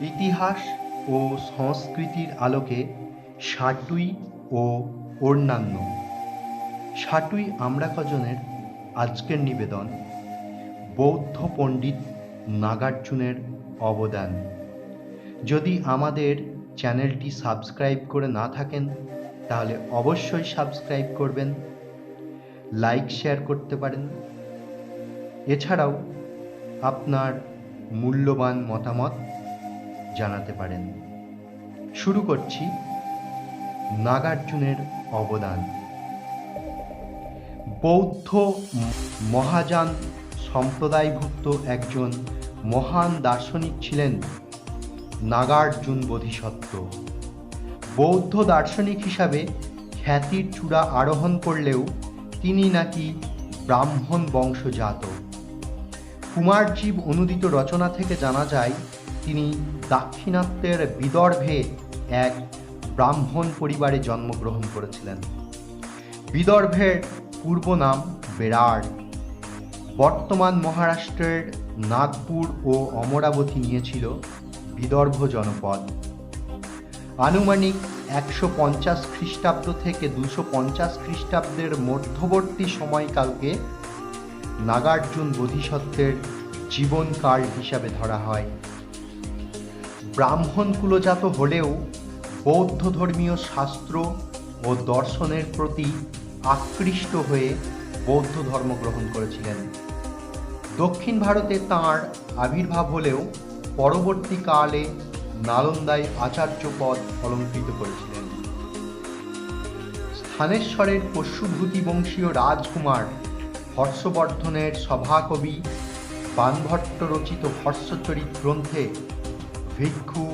ইতিহাস ও সংস্কৃতির আলোকে সাটুই ও অন্যান্য। সাটুই আমরা কজনের আজকের নিবেদন বৌদ্ধ পণ্ডিত নাগার্জুনের অবদান। যদি আমাদের চ্যানেলটি সাবস্ক্রাইব করে না থাকেন তাহলে অবশ্যই সাবস্ক্রাইব করবেন, লাইক শেয়ার করতে পারেন। এছাড়াও আপনার মূল্যবান মতামত জানাতে পারেন। শুরু করছি নাগার্জুনের অবদান। বৌদ্ধ মহাযান সম্প্রদায়ভুক্ত একজন মহান দার্শনিক ছিলেন নাগার্জুন বোধিসত্ত্ব। বৌদ্ধ দার্শনিক হিসাবে খ্যাতির চূড়া আরোহণ করলেও তিনি নাকি ব্রাহ্মণ বংশজাত। কুমারজীব অনুদিত রচনা থেকে জানা যায় তিনি দাক্ষিণাত্যের বিদর্ভে এক ব্রাহ্মণ পরিবারে জন্মগ্রহণ করেছিলেন। বিদর্ভের পূর্ব নাম বেরার, বর্তমান মহারাষ্ট্রের নাগপুর ও অমরাবতী নিয়েছিল বিদর্ভ জনপদ। আনুমানিক 150 খ্রিস্টাব্দ থেকে 250 খ্রিস্টাব্দের মধ্যবর্তী সময়কালকে নাগার্জুন বোধিসত্ত্বের জীবনকাল হিসাবে ধরা হয়। ব্রাহ্মণ কুলজাত হলেও বৌদ্ধ ধর্মীয় শাস্ত্র ও দর্শনের প্রতি আকৃষ্ট হয়ে বৌদ্ধ ধর্ম গ্রহণ করেছিলেন। দক্ষিণ ভারতে তাঁর আবির্ভাব হলেও পরবর্তীকালে নালন্দায় আচার্য পদ অলঙ্কৃত করেছিলেন। স্থানেশ্বরের পশুভূতি বংশীয় রাজকুমার হর্ষবর্ধনের সভাকবি বানভট্ট রচিত হর্ষচরিত গ্রন্থে ভিক্ষু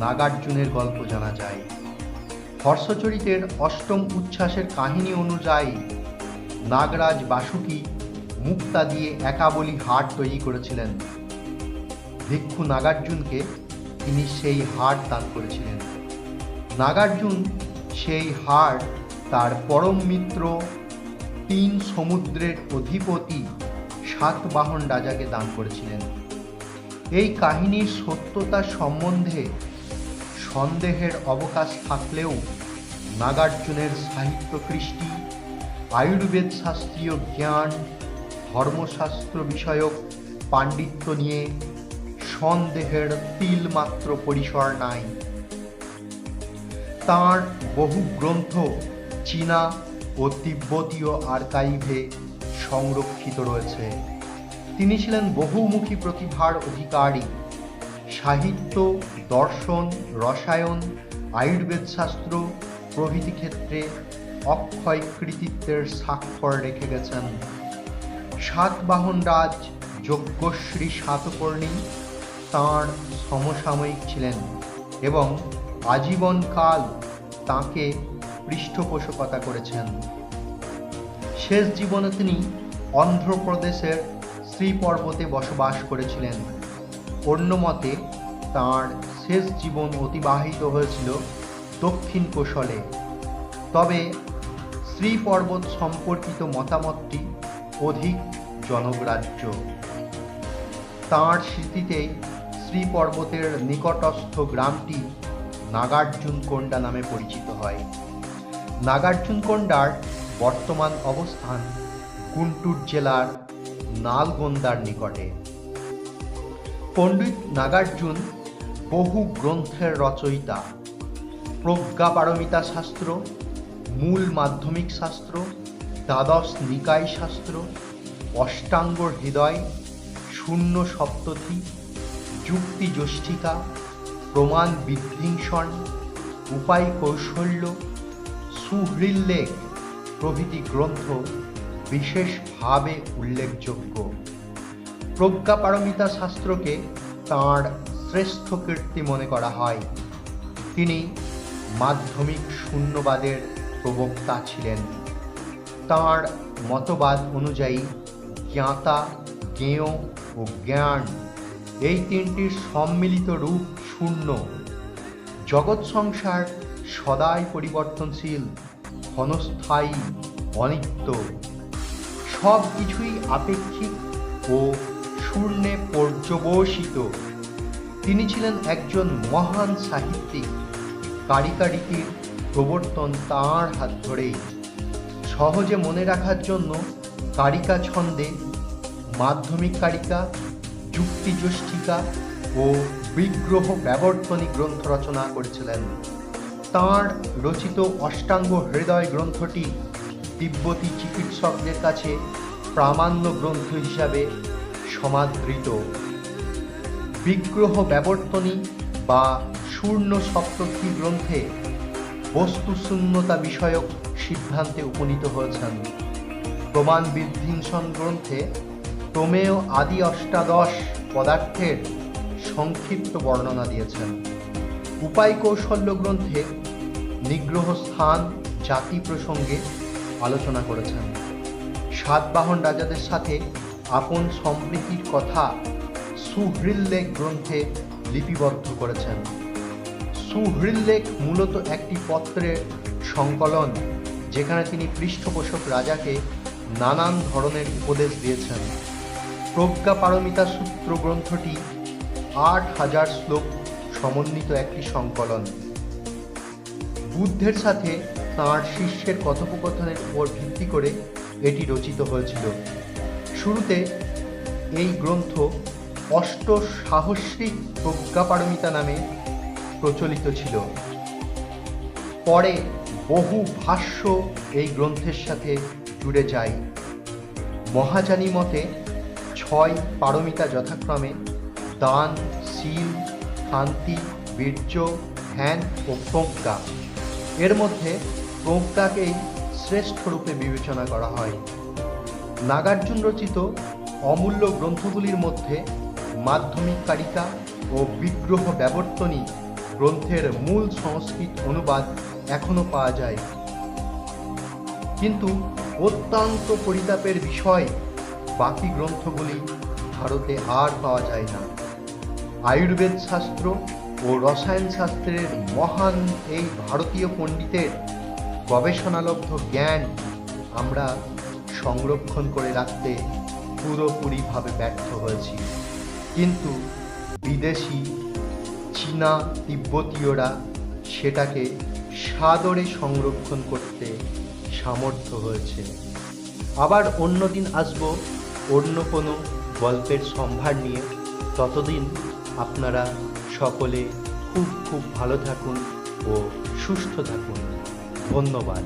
নাগার্জুনের গল্প জানা যায়। হর্ষচরিতের অষ্টম উচ্ছ্বাসের কাহিনী অনুযায়ী নাগরাজ বাসুকী মুক্তা দিয়ে একাবলী হার তৈরি করেছিলেন। ভিক্ষু নাগার্জুনকে তিনি সেই হার দান করেছিলেন। নাগার্জুন সেই হার তার পরম মিত্র 3 সমুদ্রের অধিপতি সাতবাহন রাজাকে দান করেছিলেন। এই কাহিনীর সত্যতা সম্বন্ধে সন্দেহের অবকাশ থাকলেও নাগার্জুনের সাহিত্য কৃষ্টি, আয়ুর্বেদ শাস্ত্রীয় জ্ঞান, ধর্মশাস্ত্র বিষয়ক পাণ্ডিত্য নিয়ে সন্দেহের তিলমাত্র পরিসর নাই। তাঁর বহু গ্রন্থ চীনা ও তিব্বতীয় আর্কাইভে সংরক্ষিত রয়েছে। তিনি ছিলেন বহুমুখী প্রতিভার অধিকারী। সাহিত্য, দর্শন, রসায়ন, আয়ুর্বেদ শাস্ত্র প্রভৃতি ক্ষেত্রে অক্ষয় কৃতিত্বের স্বাক্ষর রেখে গেছেন। সাতবাহন রাজ যজ্ঞশ্রী সাতকর্ণী তাঁর সমসাময়িক ছিলেন এবং আজীবনকাল তাঁকে পৃষ্ঠপোষকতা করেছেন। শেষ জীবনে তিনি অন্ধ্রপ্রদেশের শ্রীপর্বতে বসবাস করেছিলেন। অন্য মতে তাঁর শেষ জীবন অতিবাহিত হয়েছিল দক্ষিণ কোশলে। তবে শ্রীপর্বত সম্পর্কিত মতামতটি অধিক জনগ্রাহ্য। তাঁর স্মৃতিতে শ্রীপর্বতের নিকটস্থ গ্রামটি নাগার্জুনকোন্ডা নামে পরিচিত হয়। নাগার্জুনকোন্ডার বর্তমান অবস্থান গুন্টুর জেলার নালগোন্দার নিকটে। পণ্ডিত নাগার্জুন বহু গ্রন্থের রচয়িতা। প্রজ্ঞাপারমিতা শাস্ত্র, মূল মাধ্যমিক শাস্ত্র, দ্বাদশ নিকায় শাস্ত্র, অষ্টাঙ্গর হৃদয়, শূন্য সপ্ততি, যুক্তি যষ্টিকা, প্রমাণ বিধ্বংসন, উপায় কৌশল্য, সুহৃল্লেখ প্রভৃতি গ্রন্থ বিশেষভাবে উল্লেখযোগ্য। প্রজ্ঞাপারমিতা শাস্ত্রকে তাঁর শ্রেষ্ঠ কীর্তি মনে করা হয়। তিনি মাধ্যমিক শূন্যবাদের প্রবক্তা ছিলেন। তাঁর মতবাদ অনুযায়ী জ্ঞাতা, জ্ঞেয় ও জ্ঞান এই তিনটির সম্মিলিত রূপ শূন্য। জগৎ সংসার সদাই পরিবর্তনশীল, ক্ষণস্থায়ী, অনিত্য। সব কিছুই আপেক্ষিক ও শূন্যে পর্যবসিত। তিনি ছিলেন একজন মহান সাহিত্যিক। কারিকা রীতির প্রবর্তন তাঁর হাত ধরেই। সহজে মনে রাখার জন্য কারিকা ছন্দে মাধ্যমিক কারিকা, যুক্তিযষ্টিকা ও বিগ্রহ ব্যবর্তনী গ্রন্থ রচনা করেছিলেন। তাঁর রচিত অষ্টাঙ্গ হৃদয় গ্রন্থটি তিব্বতী চিকিৎসকদের কাছে প্রামাণ্য গ্রন্থ হিসাবে সমাদৃত। বিগ্রহ ব্যবর্তনী বা শূন্য সপ্তর্ষি গ্রন্থে বস্তুশূন্যতা বিষয়ক সিদ্ধান্তে উপনীত হয়েছেন। প্রমাণ বিধিনসন গ্রন্থে প্রমেয় আদি অষ্টাদশ পদার্থের সংক্ষিপ্ত বর্ণনা দিয়েছেন। উপায় কৌশল্য গ্রন্থে নিগ্রহ স্থান জাতি প্রসঙ্গে আলোচনা করেছেন। সাতবাহন রাজাদের সাথে আপন সম্প্রীতির কথা সুহৃল্লেখ গ্রন্থে লিপিবদ্ধ করেছেন। সুহৃল্লেখ মূলত একটি পত্রের সংকলন, যেখানে তিনি পৃষ্ঠপোষক রাজাকে নানান ধরনের উপদেশ দিয়েছেন। প্রজ্ঞাপারমিতা সূত্র গ্রন্থটি ৮,০০০ শ্লোক সমন্বিত একটি সংকলন। বুদ্ধের সাথে তাঁর শিষ্যের কথোপকথনের উপর ভিত্তি করে এটি রচিত হয়েছিল। শুরুতে এই গ্রন্থ অষ্টসাহস্রিক প্রজ্ঞাপারমিতা নামে প্রচলিত ছিল। পরে বহু ভাষ্য এই গ্রন্থের সাথে জুড়ে যায়। মহাযানী মতে ৬ পারমিতা যথাক্রমে দান, শীল, শান্তি, বীর্য, ধ্যান ও প্রজ্ঞা। এর মধ্যে প্রজ্ঞাকেই শ্রেষ্ঠ রূপে বিবেচনা করা হয়। নাগার্জুন রচিত অমূল্য গ্রন্থগুলির মধ্যে মাধ্যমিক কারিকা ও বিগ্রহ ব্যবর্তনী গ্রন্থের মূল সংস্কৃত অনুবাদ এখনো পাওয়া যায়। কিন্তু অত্যন্ত পরিতাপের বিষয়, বাকি গ্রন্থগুলি ভারতে আর পাওয়া যায় না। আয়ুর্বেদ শাস্ত্র ও রসায়ন শাস্ত্রের মহান এই ভারতীয় পণ্ডিতের গবেষণালব্ধ জ্ঞান আমরা সংরক্ষণ করে রাখতে পুরোপুরিভাবে ব্যর্থ হয়েছি। কিন্তু বিদেশি, চীনা, তিব্বতীয়রা সেটাকে সাদরে সংরক্ষণ করতে সামর্থ্য হয়েছে। আবার অন্যদিন আসবো অন্য কোনো গল্পের সম্ভার নিয়ে। ততদিন আপনারা সকলে খুব ভালো থাকুন ও সুস্থ থাকুন। ধন্যবাদ।